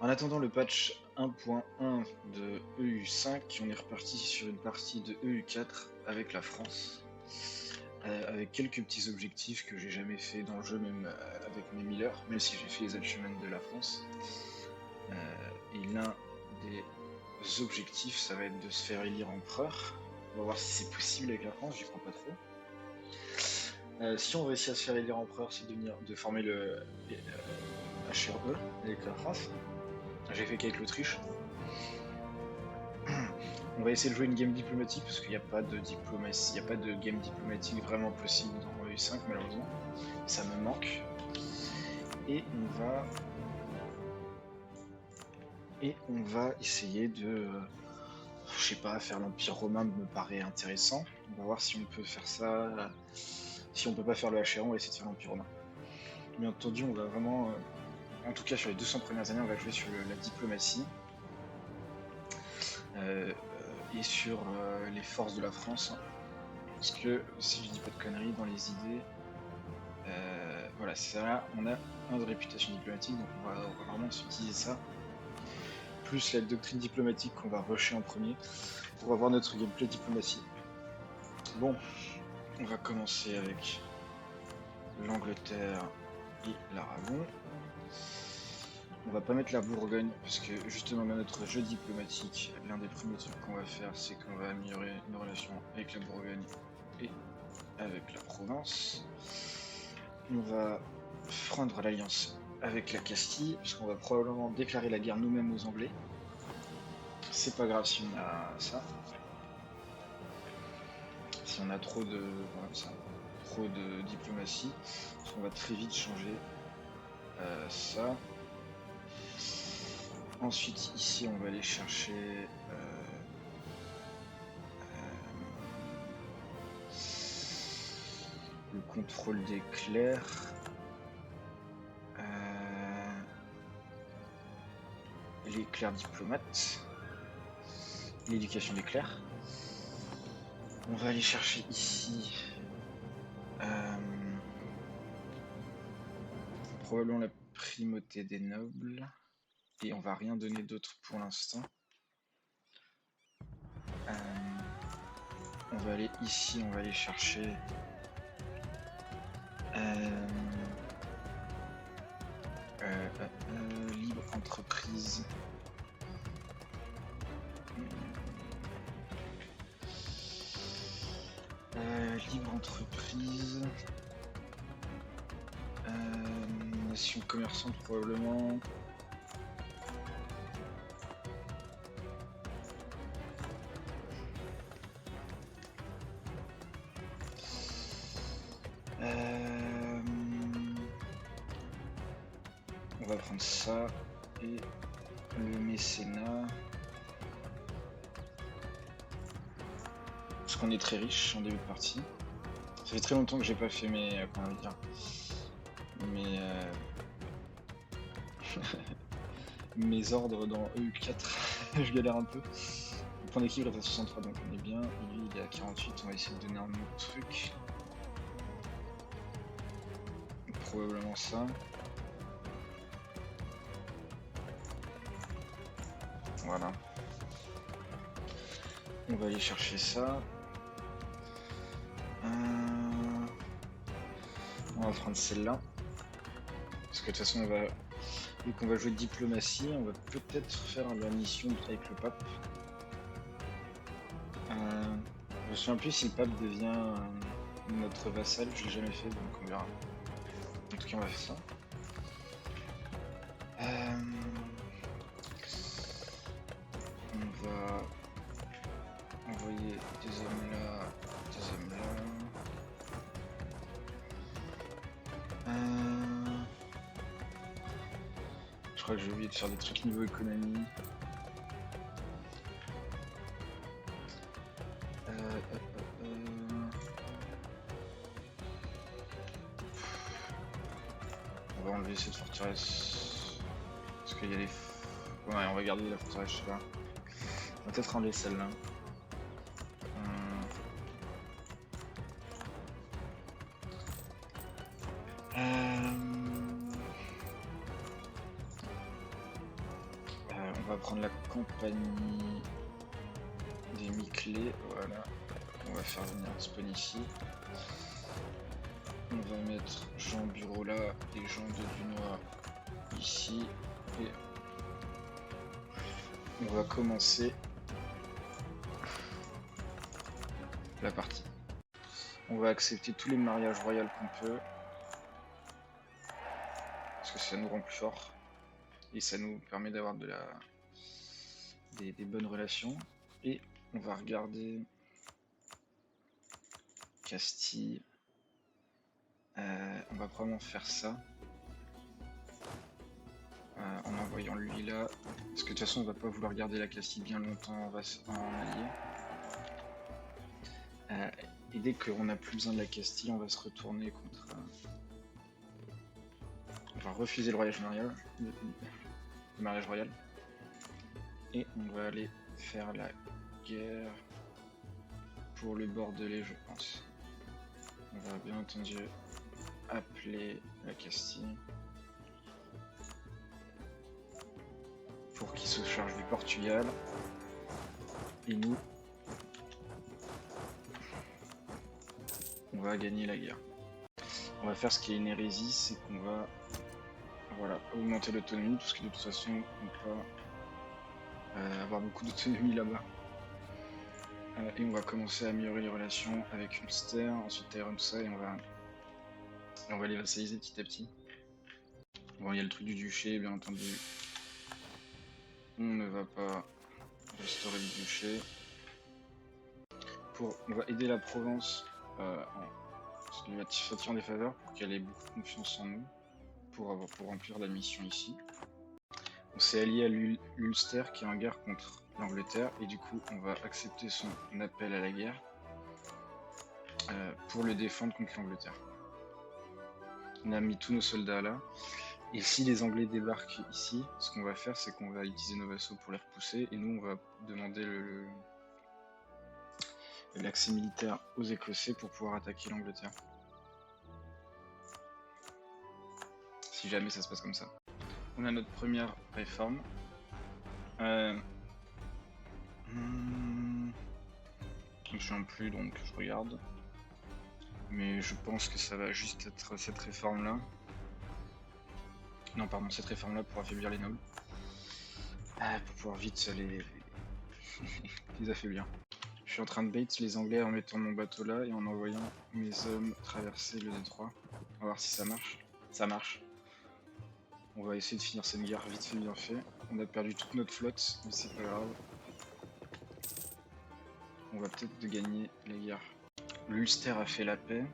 En attendant le patch 1.1 de EU5, on est reparti sur une partie de EU4 avec la France, avec quelques petits objectifs que j'ai jamais fait dans le jeu, même avec mes Miller, même si j'ai fait les achievements de la France. Et l'un des objectifs, ça va être de se faire élire empereur. On va voir si c'est possible avec la France, j'y crois pas trop. Si on réussit à se faire élire empereur, c'est de former le HRE avec la France. J'ai fait qu'avec l'Autriche. On va essayer de jouer une game diplomatique parce qu'il n'y a pas de diplomatie, il n'y a pas de game diplomatique vraiment possible dans EU5 malheureusement. Ça me manque. Et on va essayer de, je sais pas, faire l'Empire romain me paraît intéressant. On va voir si on peut faire ça. Si on peut pas faire le HRO, on va essayer de faire l'Empire romain. Bien entendu, on va vraiment, en tout cas sur les 200 premières années, on va jouer sur la diplomatie. Et sur les forces de la France. Parce que, si je dis pas de conneries, dans les idées, voilà, ça, on a un de réputation diplomatique, donc on va vraiment utiliser ça. Plus la doctrine diplomatique qu'on va rusher en premier pour avoir notre gameplay diplomatie. Bon, on va commencer avec l'Angleterre et l'Aragon. On va pas mettre la Bourgogne parce que justement dans notre jeu diplomatique, l'un des premiers trucs qu'on va faire, c'est qu'on va améliorer nos relations avec la Bourgogne et avec la Provence. On va prendre l'alliance avec la Castille, parce qu'on va probablement déclarer la guerre nous-mêmes aux Anglais. C'est pas grave si on a ça. Si on a trop de, voilà, ça, trop de diplomatie, parce qu'on va très vite changer ça. Ensuite, ici, on va aller chercher le contrôle des clercs. Les clercs diplomates. L'éducation des clercs. On va aller chercher ici probablement la primauté des nobles. Et on va rien donner d'autre pour l'instant. On va aller ici, on va aller chercher libre entreprise. Libre entreprise. Nation commerçante probablement. On va prendre ça et le mécénat. Parce qu'on est très riche en début de partie. Ça fait très longtemps que j'ai pas fait mes. Comment on va dire. Mes ordres dans EU4. Je galère un peu. Le point d'équilibre est à 63 donc on est bien. Lui il est à 48, on va essayer de donner un autre truc. Probablement ça. Voilà. On va aller chercher ça. On va prendre celle-là. Parce que de toute façon, vu qu'on va jouer diplomatie, on va peut-être faire la mission avec le pape. Je me souviens plus si le pape devient notre vassal, je l'ai jamais fait, donc on verra. En tout cas, on va faire ça. On va envoyer des hommes là, des hommes là. Je crois que j'ai oublié de faire des trucs niveau économie. On va enlever cette forteresse. Parce qu'il y a les... Ouais, on va garder la forteresse, je sais pas. On va peut-être enlever celle-là. va prendre la compagnie des Miclés, voilà. On va faire venir spawn ici. On va mettre Jean Bureau là et Jean de Dunois ici. Et on va commencer la partie. On va accepter tous les mariages royaux qu'on peut. Parce que ça nous rend plus fort. Et ça nous permet d'avoir des bonnes relations. Et on va regarder Castille. On va probablement faire ça. En envoyant lui là. Parce que de toute façon on va pas vouloir garder la Castille bien longtemps en allié. Et dès qu'on n'a plus besoin de la Castille, on va se retourner contre... on va refuser le mariage royal. Et on va aller faire la guerre pour le Bordelais, je pense. On va bien entendu appeler la Castille pour qu'il se charge du Portugal. Et nous, on va gagner la guerre. On va faire ce qui est une hérésie, c'est qu'on va augmenter l'autonomie, parce que de toute façon on peut avoir beaucoup d'autonomie là-bas. Et on va commencer à améliorer les relations avec Ulster, ensuite Tyrone, tout ça, et on va les vassaliser petit à petit. Bon, il y a le truc du duché, bien entendu. On ne va pas restaurer le duché. On va aider la Provence en lui attirant des faveurs pour qu'elle ait beaucoup de confiance en nous pour remplir la mission ici. On s'est allié à l'Ulster qui est en guerre contre l'Angleterre et du coup on va accepter son appel à la guerre pour le défendre contre l'Angleterre. On a mis tous nos soldats là. Et si les Anglais débarquent ici, ce qu'on va faire, c'est qu'on va utiliser nos vassaux pour les repousser, et nous, on va demander l'accès militaire aux Écossais pour pouvoir attaquer l'Angleterre. Si jamais ça se passe comme ça. On a notre première réforme. Je me souviens plus, donc je regarde. Mais je pense que ça va juste être cette réforme-là. Non, pardon, cette réforme-là pour affaiblir les nobles. Pour pouvoir vite les affaiblir. Je suis en train de bait les Anglais en mettant mon bateau là et en envoyant mes hommes traverser le détroit. On va voir si ça marche. Ça marche. On va essayer de finir cette guerre vite fait bien fait. On a perdu toute notre flotte, mais c'est pas grave. On va peut-être gagner la guerre. L'Ulster a fait la paix.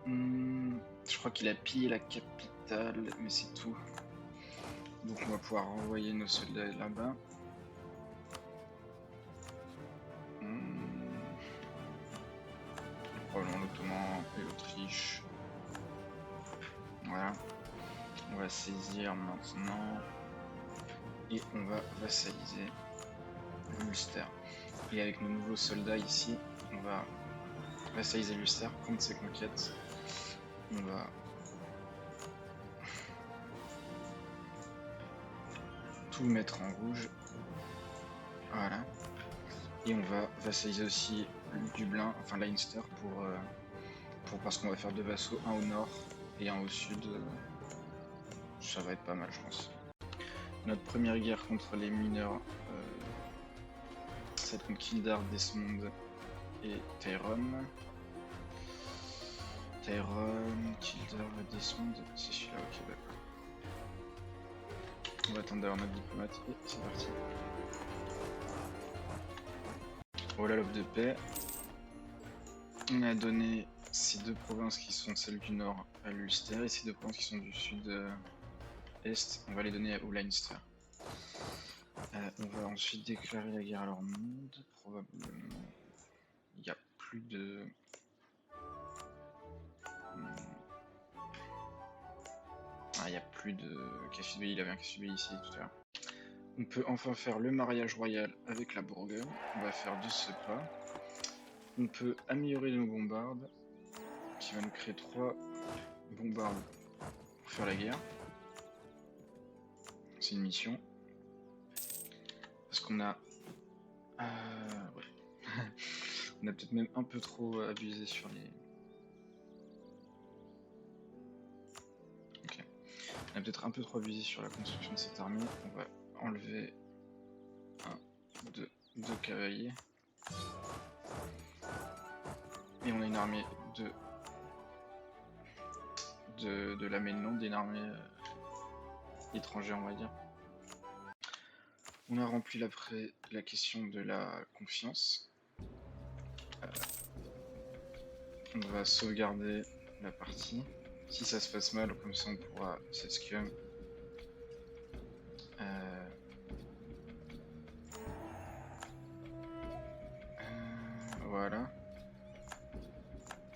Je crois qu'il a pillé la capitale, mais c'est tout. Donc on va pouvoir renvoyer nos soldats là-bas. Probablement l'Ottoman et l'Autriche. Voilà. On va saisir maintenant. Et on va vassaliser l'Ulster. Et avec nos nouveaux soldats ici, on va vassaliser l'Ulster, prendre ses conquêtes. On va tout mettre en rouge. Voilà. Et on va vassaliser aussi Dublin, enfin Leinster, parce qu'on va faire deux vassaux, un au nord et un au sud. Ça va être pas mal, je pense. Notre première guerre contre les mineurs, c'est contre Kildare, Desmond et Tyrone. Tyrone, Kildare, Desmond, c'est celui-là, ok, d'accord. On va attendre d'avoir notre diplomate et c'est parti. Voilà l'offre de paix. On a donné ces deux provinces qui sont celles du nord à l'Ulster et ces deux provinces qui sont du sud-est, on va les donner au Leinster. On va ensuite déclarer la guerre à leur monde, probablement. Il n'y a plus de... il n'y a plus de Cassius Belli, il avait un Cassius Belli ici tout à l'heure. On peut enfin faire le mariage royal avec la Bourgogne, on va faire de ce pas. On peut améliorer nos bombardes, qui va nous créer 3 bombardes pour faire la guerre. commencer une mission. Parce qu'on a... ouais. On a peut-être même un peu trop abusé sur les... Ok. On a peut-être un peu trop abusé sur la construction de cette armée. On va enlever 2 cavaliers. Et on a une armée de la Ménon, d'une armée étrangère, on va dire. On a rempli après la question de la confiance. On va sauvegarder la partie. Si ça se passe mal, comme ça on pourra s'excum. Voilà.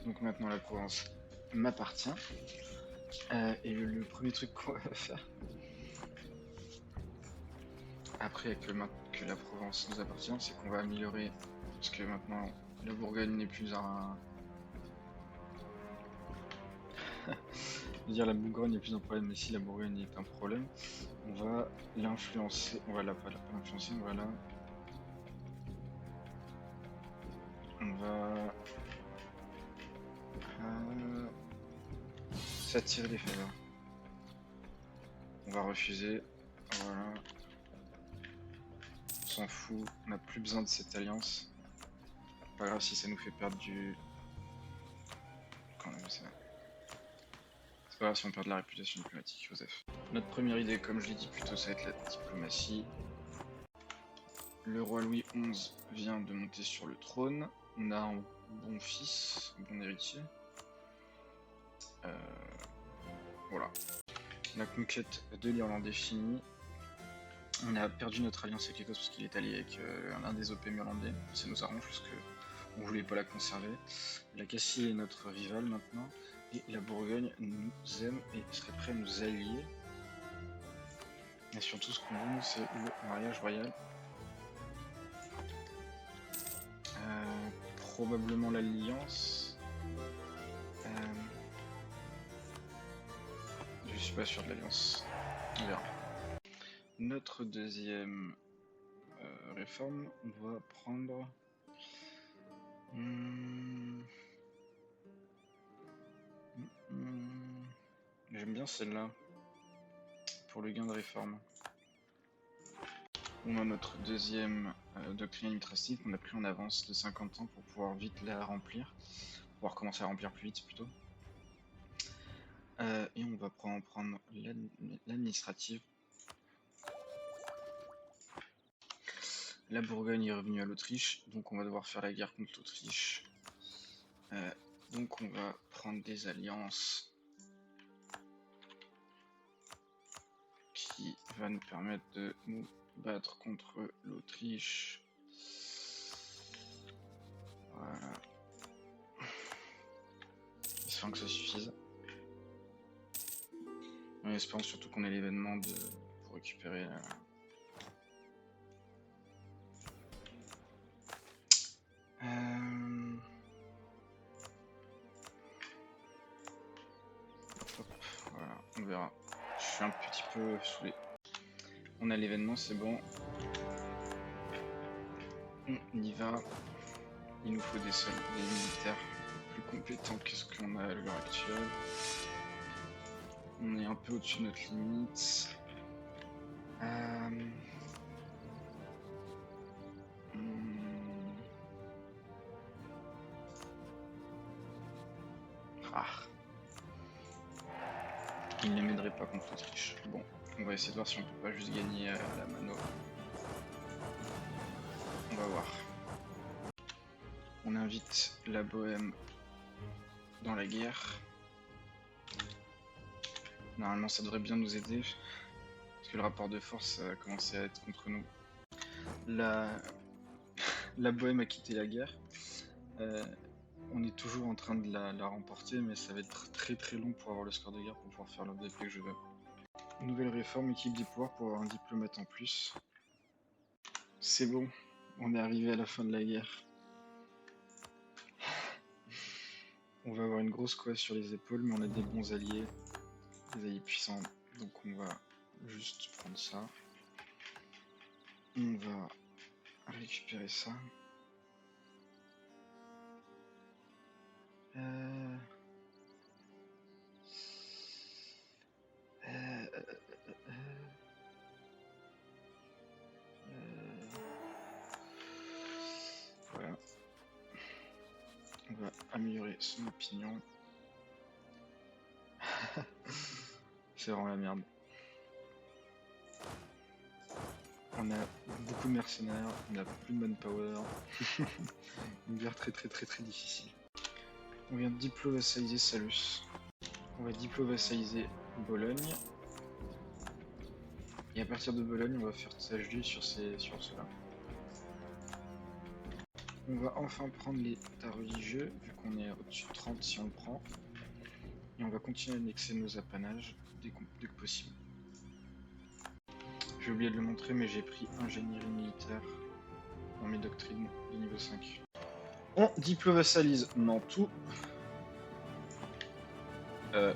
Donc maintenant la Provence m'appartient. Et le premier truc qu'on va faire, après que la Provence nous appartient, c'est qu'on va améliorer, parce que maintenant la Bourgogne n'est plus un... dire la Bourgogne n'est plus un problème, mais si la Bourgogne est un problème, on va l'influencer, on va pas l'influencer, on va s'attirer des faveurs. On va refuser, voilà. On s'en fout, on n'a plus besoin de cette alliance. Pas grave si ça nous fait perdre du... Quand même ça. C'est pas grave si on perd de la réputation diplomatique, Joseph. Notre première idée, comme je l'ai dit plus tôt, ça va être la diplomatie. Le roi Louis XI vient de monter sur le trône. On a un bon fils, un bon héritier. Voilà. La conquête de l'Irlande est finie. On a perdu notre alliance avec l'Écosse parce qu'il est allié avec l'un des oppidums irlandais. Ça nous arrange parce qu'on voulait pas la conserver. La Cassie est notre rivale maintenant. Et la Bourgogne nous aime et serait prêt à nous allier. Et surtout ce qu'on veut, c'est le mariage royal. Probablement l'alliance. Je suis pas sûr de l'alliance. On verra. Notre deuxième réforme, on va prendre... J'aime bien celle-là, pour le gain de réforme. On a notre deuxième doctrine administrative qu'on a pris en avance de 50 ans pour pouvoir vite la remplir, pouvoir commencer à remplir plus vite plutôt. Et on va prendre l'administrative. La Bourgogne est revenue à l'Autriche, donc on va devoir faire la guerre contre l'Autriche. Donc on va prendre des alliances qui va nous permettre de nous battre contre l'Autriche. Voilà. Espérons que ça suffise. On espère surtout qu'on ait l'événement pour récupérer Hop, voilà, on verra. Je suis un petit peu saoulé. On a l'événement, c'est bon. On y va. Il nous faut des militaires plus compétents que ce qu'on a à l'heure actuelle. On est un peu au-dessus de notre limite. Il ne m'aiderait pas contre l'Autriche. Bon, on va essayer de voir si on peut pas juste gagner la mano. On va voir. On invite la Bohème dans la guerre. Normalement ça devrait bien nous aider. Parce que le rapport de force a commencé à être contre nous. La Bohème a quitté la guerre. On est toujours en train de la remporter, mais ça va être très très long pour avoir le score de guerre pour pouvoir faire l'UDP que je veux. Nouvelle réforme, équipe des pouvoirs pour avoir un diplomate en plus. C'est bon, on est arrivé à la fin de la guerre. On va avoir une grosse coiffe sur les épaules, mais on a des bons alliés, des alliés puissants, donc on va juste prendre ça. On va récupérer ça. Voilà. On va améliorer son opinion. C'est vraiment la merde. On a beaucoup de mercenaires, on a plus de manpower. Une guerre très difficile. On vient de diplo-vassaliser Salus. On va diplo-vassaliser Bologne. Et à partir de Bologne, on va faire sage sur cela. On va enfin prendre l'état religieux, vu qu'on est au-dessus de 30 si on le prend. Et on va continuer à annexer nos apanages dès que possible. J'ai oublié de le montrer, mais j'ai pris ingénierie militaire dans mes doctrines de niveau 5. On diplo-vassalise Mantoue.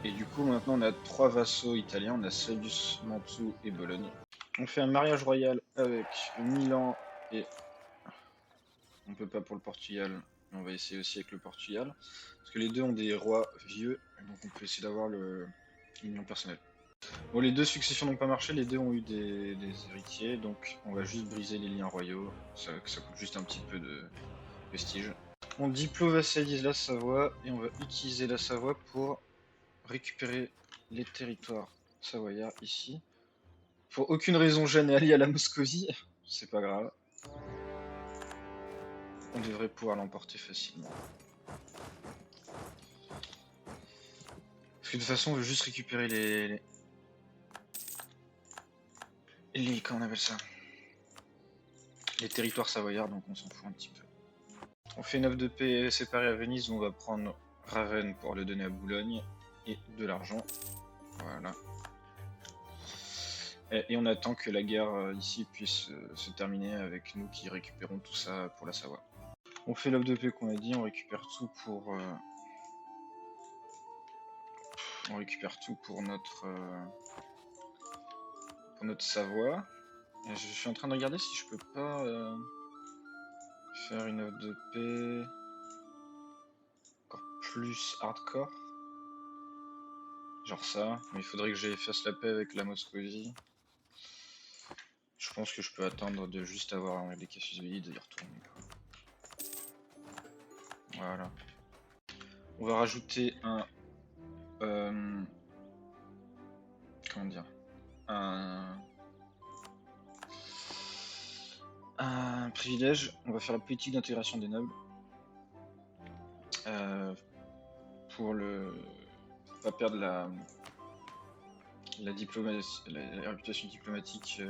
Et du coup, maintenant on a 3 vassaux italiens, on a Salus, Mantoue et Bologne. On fait un mariage royal avec Milan et... On peut pas pour le Portugal, mais on va essayer aussi avec le Portugal. Parce que les deux ont des rois vieux, donc on peut essayer d'avoir l'union personnelle. Bon, les deux successions n'ont pas marché, les deux ont eu des héritiers, donc on va juste briser les liens royaux. Ça coûte juste un petit peu de prestige. On diplo-vassalise la Savoie, et on va utiliser la Savoie pour récupérer les territoires savoyards ici. Pour aucune raison, Jeanne est alliée à la Moscovie, c'est pas grave. On devrait pouvoir l'emporter facilement. Parce que de toute façon, on veut juste récupérer comment on appelle ça? Les territoires savoyards, donc on s'en fout un petit peu. On fait une offre de paix séparée à Venise, où on va prendre Ravenne pour le donner à Boulogne, et de l'argent. Voilà. Et on attend que la guerre ici puisse se terminer avec nous qui récupérons tout ça pour la Savoie. On fait l'offre de paix qu'on a dit, on récupère tout pour... on récupère tout pour notre Savoie. Et je suis en train de regarder si je peux pas faire une offre de paix encore plus hardcore. Genre ça, mais il faudrait que j'efface la paix avec la Moscovie. Je pense que je peux attendre de juste avoir des casus belli de y retourner. Voilà. On va rajouter un... comment dire, un privilège. On va faire la politique d'intégration des nobles. Pour pas perdre la diplomatie, la réputation diplomatique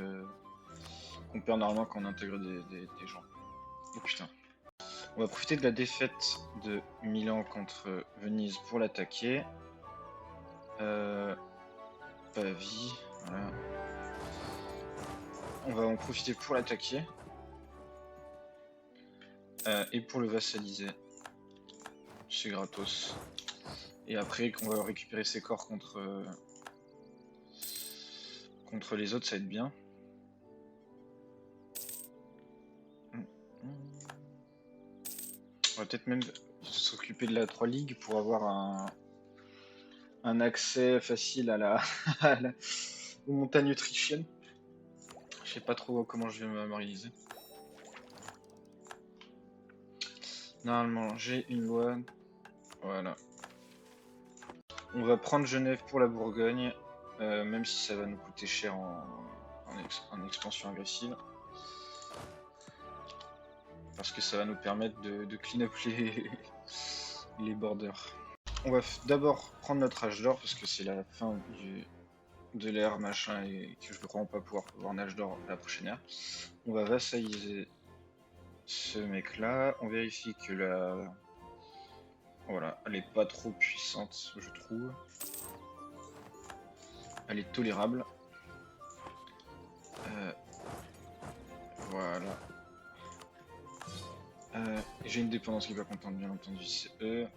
qu'on perd normalement quand on intègre des gens. Oh putain. On va profiter de la défaite de Milan contre Venise pour l'attaquer. Pavie, voilà. On va en profiter pour l'attaquer. Et pour le vassaliser. C'est gratos. Et après, on va récupérer ses corps contre les autres, ça va être bien. On va peut-être même s'occuper de la 3 Ligue pour avoir un accès facile aux montagnes autrichiennes. Je sais pas trop comment je vais m'organiser. Normalement, j'ai une loi. Voilà. On va prendre Genève pour la Bourgogne, même si ça va nous coûter cher en expansion agressive. Parce que ça va nous permettre de clean up les borders. On va d'abord prendre notre âge d'or, parce que c'est la fin de l'ère machin, et que je ne crois pas pouvoir avoir un âge d'or à la prochaine ère. On va vassaliser ce mec là. On vérifie que voilà, elle est pas trop puissante, je trouve. Elle est tolérable. Voilà. J'ai une dépendance qui est pas contente, bien entendu, c'est eux.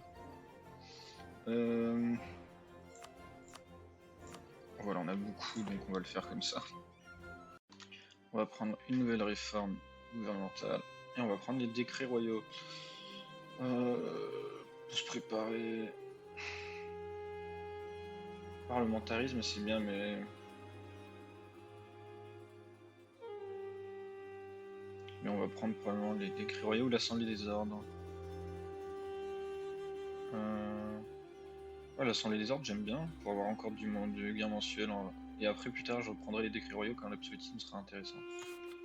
On Voilà, on a beaucoup, donc on va le faire comme ça. On va prendre une nouvelle réforme gouvernementale. Et on va prendre les décrets royaux. Pour se préparer... Parlementarisme, c'est bien, mais... Mais on va prendre probablement les décrets royaux ou l'Assemblée des ordres. Ouais, l'Assemblée des ordres, j'aime bien, pour avoir encore du gain mensuel. Et après, plus tard, je reprendrai les décrets royaux quand l'absolutisme sera intéressant.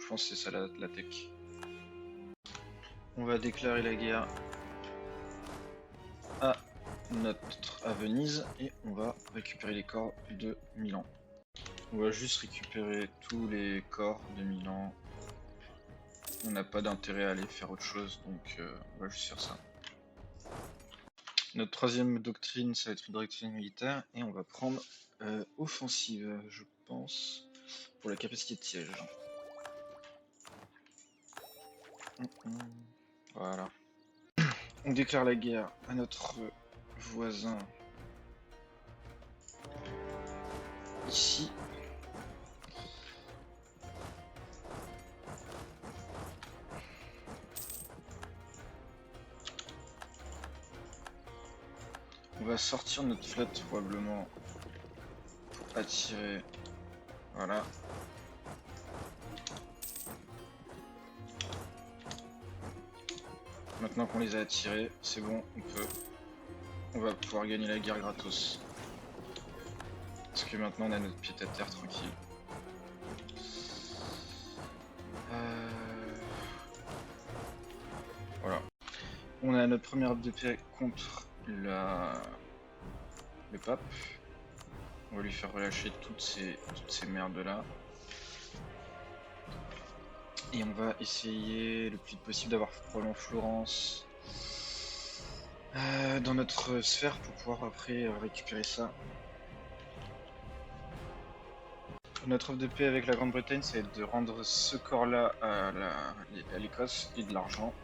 Je pense que c'est ça la tech. On va déclarer la guerre à Venise et on va récupérer les corps de Milan. On va juste récupérer tous les corps de Milan. On n'a pas d'intérêt à aller faire autre chose, donc on va juste faire ça. Notre troisième doctrine, ça va être une doctrine militaire, et on va prendre offensive, je pense, pour la capacité de siège. Voilà. On déclare la guerre à notre voisin ici. On va sortir notre flotte probablement pour attirer. Voilà. Maintenant qu'on les a attirés, c'est bon, on va pouvoir gagner la guerre gratos. Parce que maintenant on a notre pied à terre tranquille. Voilà. On a notre première de paix contre le pape. On va lui faire relâcher toutes ces merdes là. Et on va essayer le plus vite possible d'avoir probablement Florence dans notre sphère pour pouvoir après récupérer ça. Notre offre de paix avec la Grande-Bretagne, c'est de rendre ce corps-là à l'Écosse et de l'argent.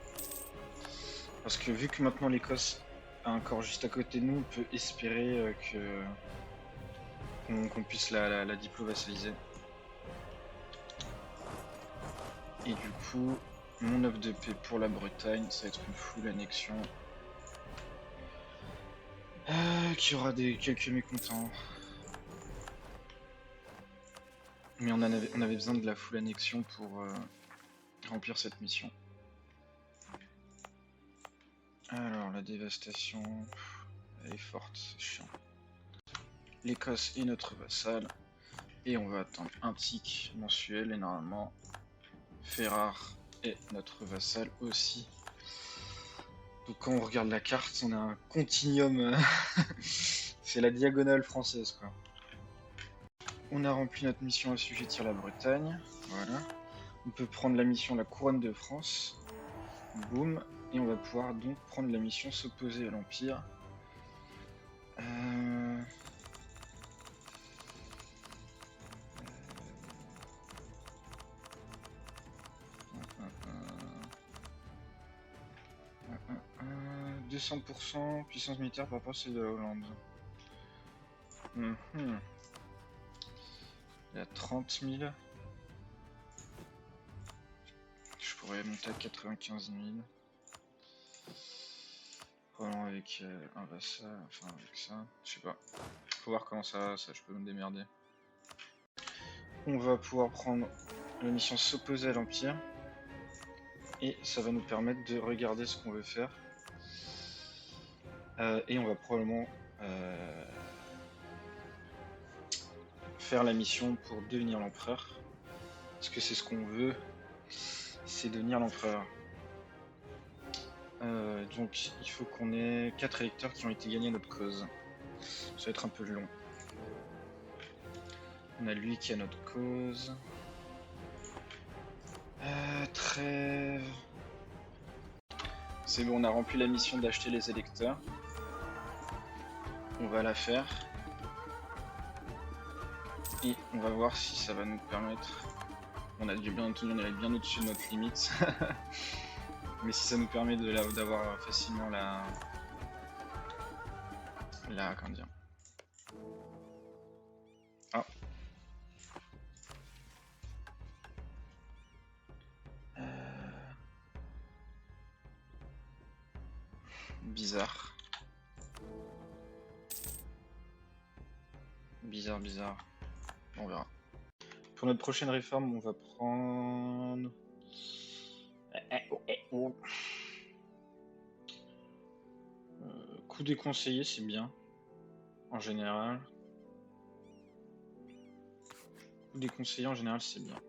Parce que vu que maintenant l'Écosse a un corps juste à côté de nous, on peut espérer qu'on puisse la diplo-vassaliser. Et du coup, mon offre de paix pour la Bretagne, ça va être une full annexion. Qui aura quelques mécontents. Mais on avait besoin de la full annexion pour remplir cette mission. Alors, la dévastation, elle est forte, c'est chiant. L'Écosse est notre vassal. Et on va attendre un tic mensuel. Et normalement, Ferrare est notre vassal aussi. Donc quand on regarde la carte, on a un continuum. C'est la diagonale française, quoi. On a rempli notre mission assujettir la Bretagne. Voilà. On peut prendre la mission la couronne de France. Boum. Et on va pouvoir donc prendre la mission s'opposer à l'Empire. « 200% puissance militaire par rapport à celle de la Hollande. Il y a 30 000. Je pourrais monter à 95 000. Probablement avec un vassal, enfin avec ça, je sais pas. Faut voir comment ça je peux me démerder. On va pouvoir prendre la mission s'opposer à l'Empire. Et ça va nous permettre de regarder ce qu'on veut faire. Et on va probablement faire la mission pour devenir l'empereur. Parce que c'est ce qu'on veut, c'est devenir l'empereur. Donc il faut qu'on ait 4 électeurs qui ont été gagnés à notre cause. Ça va être un peu long. On a lui qui a notre cause. Trêve. C'est bon, on a rempli la mission d'acheter les électeurs. On va la faire. Et on va voir si ça va nous permettre... On a bien entendu, on est bien au-dessus de notre limite. Mais si ça nous permet d'avoir facilement comment dire... Ah, Bizarre. Bizarre. On verra. Pour notre prochaine réforme, on va prendre... Coup déconseillé, c'est bien. En général. Coup déconseillé, en général, c'est bien.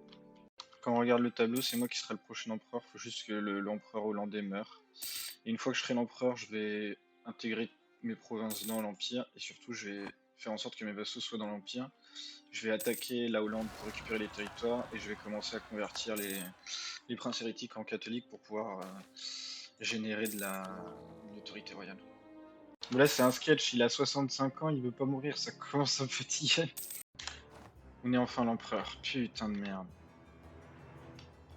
Quand on regarde le tableau, c'est moi qui serai le prochain empereur. Faut juste que l'empereur hollandais meure. Et une fois que je serai l'empereur, je vais intégrer mes provinces dans l'Empire. Et surtout, je vais faire en sorte que mes vassaux soient dans l'Empire. Je vais attaquer la Hollande pour récupérer les territoires. Et je vais commencer à convertir les princes hérétiques en catholiques pour pouvoir générer de une autorité royale. Mais là, c'est un sketch. Il a 65 ans, il veut pas mourir. Ça commence à me fatiguer. On est enfin l'empereur. Putain de merde.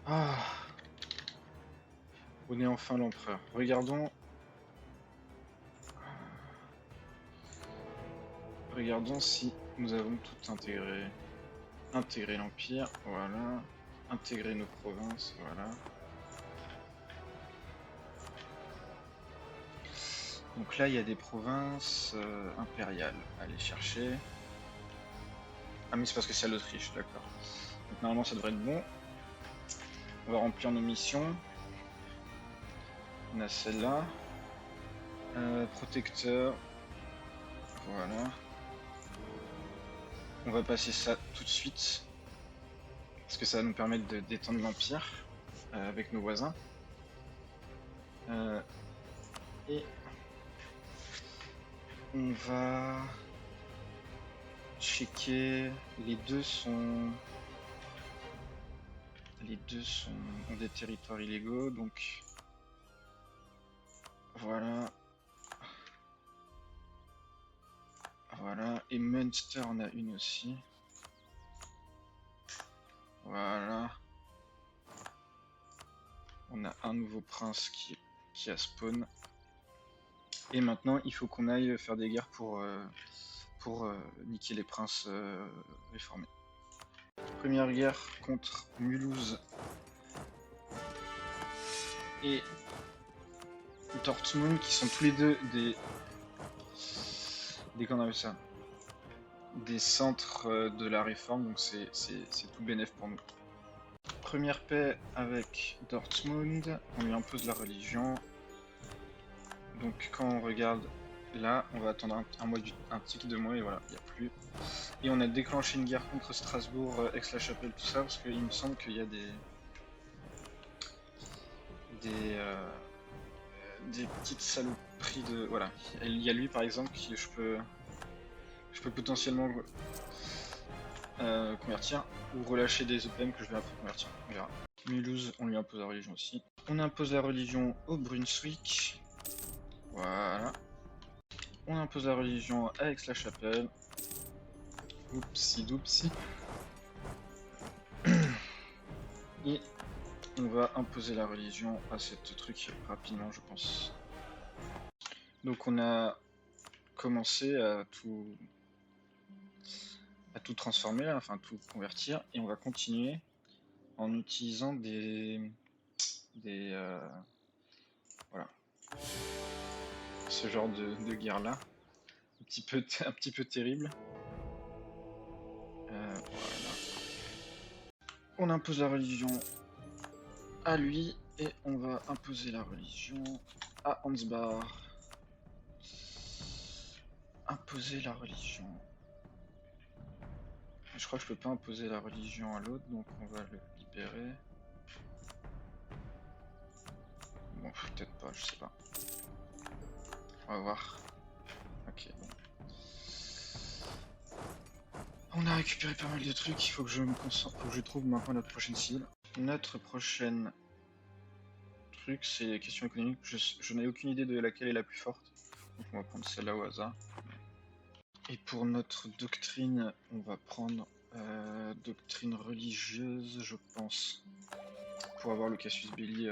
Ah. On est enfin l'empereur. Regardons si nous avons tout intégré. Intégrer l'Empire, voilà. Intégrer nos provinces, voilà. Donc là, il y a des provinces impériales à aller chercher. Ah mais c'est parce que c'est à l'Autriche, d'accord. Donc normalement, ça devrait être bon. On va remplir nos missions. On a celle-là. Protecteur. Voilà. On va passer ça tout de suite. Parce que ça va nous permettre d'étendre l'Empire avec nos voisins. Et on va checker. Les deux ont des territoires illégaux, donc voilà. Voilà, et Munster en a une aussi. Voilà. On a un nouveau prince qui a spawn. Et maintenant, il faut qu'on aille faire des guerres pour niquer les princes réformés. Première guerre contre Mulhouse et Dortmund, qui sont tous les deux qu'on appelle ça, des centres de la réforme, donc c'est tout bénéf pour nous. Première paix avec Dortmund, on lui impose la religion. Donc quand on regarde là, on va attendre un petit 2 mois et voilà, il n'y a plus. Et on a déclenché une guerre contre Strasbourg, Aix-la-Chapelle, tout ça, parce qu'il me semble qu'il y a des petites saloperies de... Voilà, il y a lui par exemple qui je peux potentiellement convertir, ou relâcher des EPM que je vais après convertir, on verra. Mulhouse, on lui impose la religion aussi. On impose la religion au Brunswick. Voilà. On impose la religion à Aix-la-Chapelle. Oupsi doupsi. Et on va imposer la religion à cette truc rapidement, je pense. Donc on a commencé à tout transformer, là, enfin tout convertir, et on va continuer en utilisant voilà, ce genre de guerre là, un petit peu terrible. Voilà. On impose la religion à lui et on va imposer la religion à Ansbach. Imposer la religion. Je crois que je peux pas imposer la religion à l'autre, donc on va le libérer. Bon, peut-être pas, je sais pas. On va voir. Ok, bon. On a récupéré pas mal de trucs, il faut que je me concentre, faut que je trouve maintenant notre prochaine cible. Notre prochaine truc, c'est les questions économiques. Je n'ai aucune idée de laquelle est la plus forte. Donc on va prendre celle-là au hasard. Et pour notre doctrine, on va prendre doctrine religieuse, je pense, pour avoir le casus belli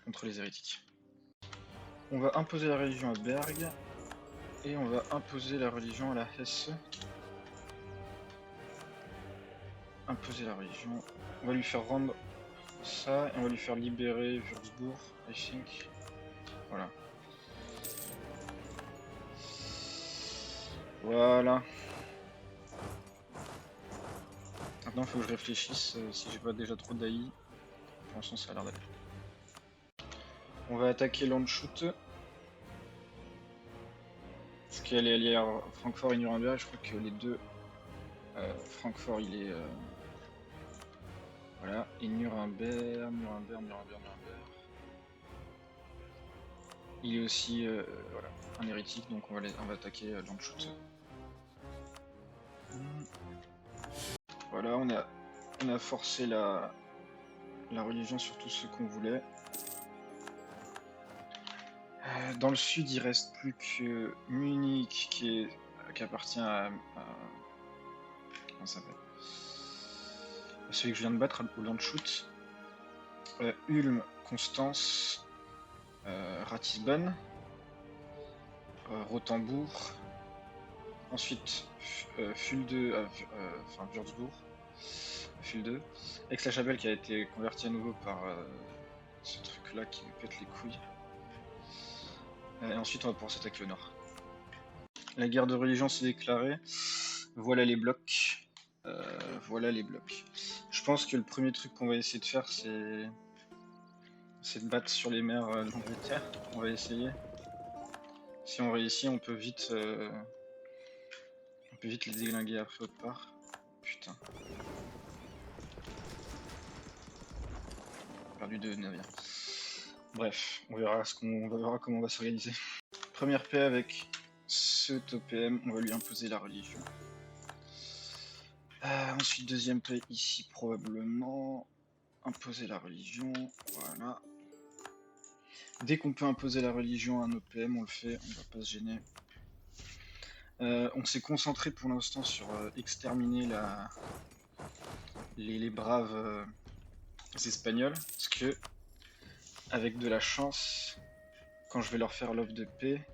contre les hérétiques. On va imposer la religion à Berg, et on va imposer la religion à la Hesse. Imposer la religion. On va lui faire rendre ça, et on va lui faire libérer Würzburg, I think. Voilà. Voilà. Maintenant, il faut que je réfléchisse si j'ai pas déjà trop d'AI. Pour l'instant, ça a l'air d'aller. On va attaquer Landshut. Parce qu'elle est alliée à Francfort et Nuremberg. Je crois que les deux. Francfort, il est. Voilà. Et Nuremberg. Il est aussi voilà, un hérétique, donc on va attaquer Landshut. Voilà, on a forcé la religion sur tout ce qu'on voulait. Dans le sud, il reste plus que Munich qui appartient à comment ça s'appelle, celui que je viens de battre au Landshut. Ulm, Constance, Ratisbonne, Rothenbourg, ensuite Fulde, enfin Würzburg, Fulde, Aix-la-Chapelle qui a été converti à nouveau par ce truc là qui me pète les couilles. Et ensuite on va pouvoir s'attaquer au nord. La guerre de religion s'est déclarée. Voilà les blocs. Voilà les blocs. Je pense que le premier truc qu'on va essayer de faire, c'est de battre sur les mers d'Angleterre. On va essayer. Si on réussit, on peut vite les déglinguer après autre part. Putain. Perdu 2 navires. Bref, on verra comment on va s'organiser. Première paix avec ce TOPM, on va lui imposer la religion. Ensuite, deuxième paix ici, probablement. Imposer la religion, voilà. Dès qu'on peut imposer la religion à un OPM, on le fait, on va pas se gêner. On s'est concentré pour l'instant sur exterminer les braves Espagnols, parce que, avec de la chance, quand je vais leur faire l'offre de paix,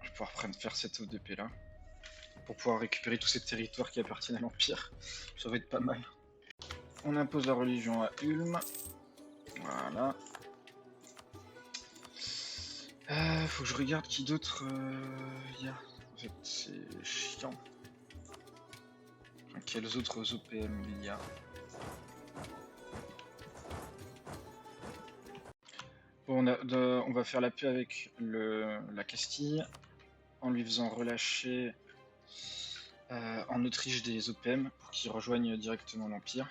je vais pouvoir faire cette offre de paix là, pour pouvoir récupérer tous ces territoires qui appartiennent à l'Empire. Ça va être pas mal. On impose la religion à Ulm. Voilà. Faut que je regarde qui d'autre y a. En fait, c'est chiant. Enfin, quels autres OPM il y a? Bon, on va faire la paix avec la Castille en lui faisant relâcher en Autriche des OPM pour qu'ils rejoignent directement l'Empire.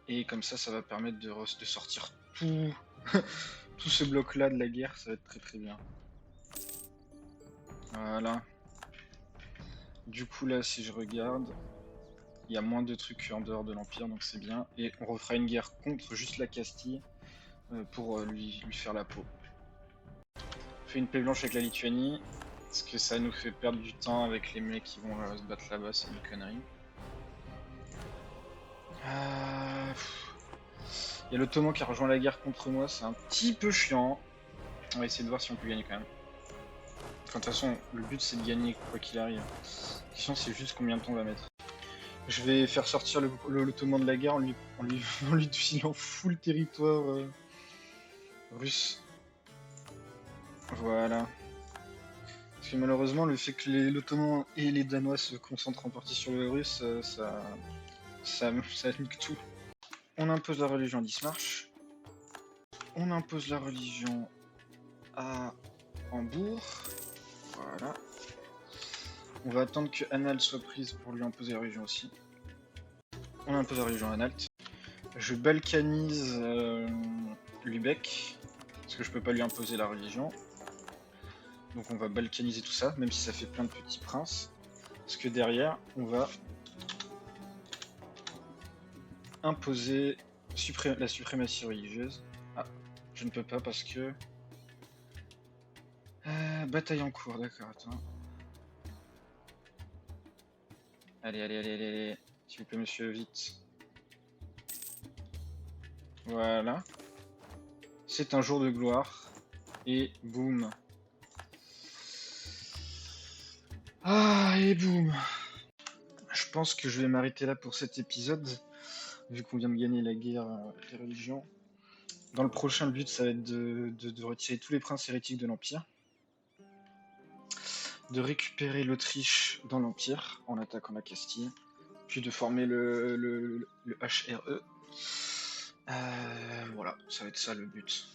Et comme ça va permettre de sortir tout, tout ce bloc-là de la guerre, ça va être très très bien. Voilà. Du coup là, si je regarde, il y a moins de trucs en dehors de l'Empire, donc c'est bien. Et on refera une guerre contre juste la Castille pour lui faire la peau. On fait une paix blanche avec la Lituanie, parce que ça nous fait perdre du temps avec les mecs qui vont se battre là-bas, c'est une connerie. Il y a l'Ottoman qui a rejoint la guerre contre moi, c'est un petit peu chiant. On va essayer de voir si on peut gagner quand même. De toute façon, le but c'est de gagner quoi qu'il arrive. La question c'est juste combien de temps on va mettre. Je vais faire sortir l'Ottoman de la guerre en lui filant full territoire russe. Voilà. Parce que malheureusement, le fait que l'Ottoman et les Danois se concentrent en partie sur le russe, ça nique tout. On impose la religion à Dismarche. On impose la religion à Hambourg. Voilà. On va attendre que Anhalt soit prise pour lui imposer la religion aussi. On impose la religion à Anhalt. Je balkanise Lübeck, parce que je peux pas lui imposer la religion. Donc on va balkaniser tout ça, même si ça fait plein de petits princes. Parce que derrière, on va imposer la suprématie religieuse. Ah, je ne peux pas parce que... bataille en cours, d'accord, attends. Allez. S'il vous plaît, monsieur, vite. Voilà. C'est un jour de gloire. Et boum. Ah, et boum. Je pense que je vais m'arrêter là pour cet épisode, vu qu'on vient de gagner la guerre des religions. Dans le prochain, le but, ça va être de retirer tous les princes hérétiques de l'Empire. de récupérer l'Autriche dans l'Empire en attaquant la Castille, puis de former le HRE. Voilà, ça va être ça le but.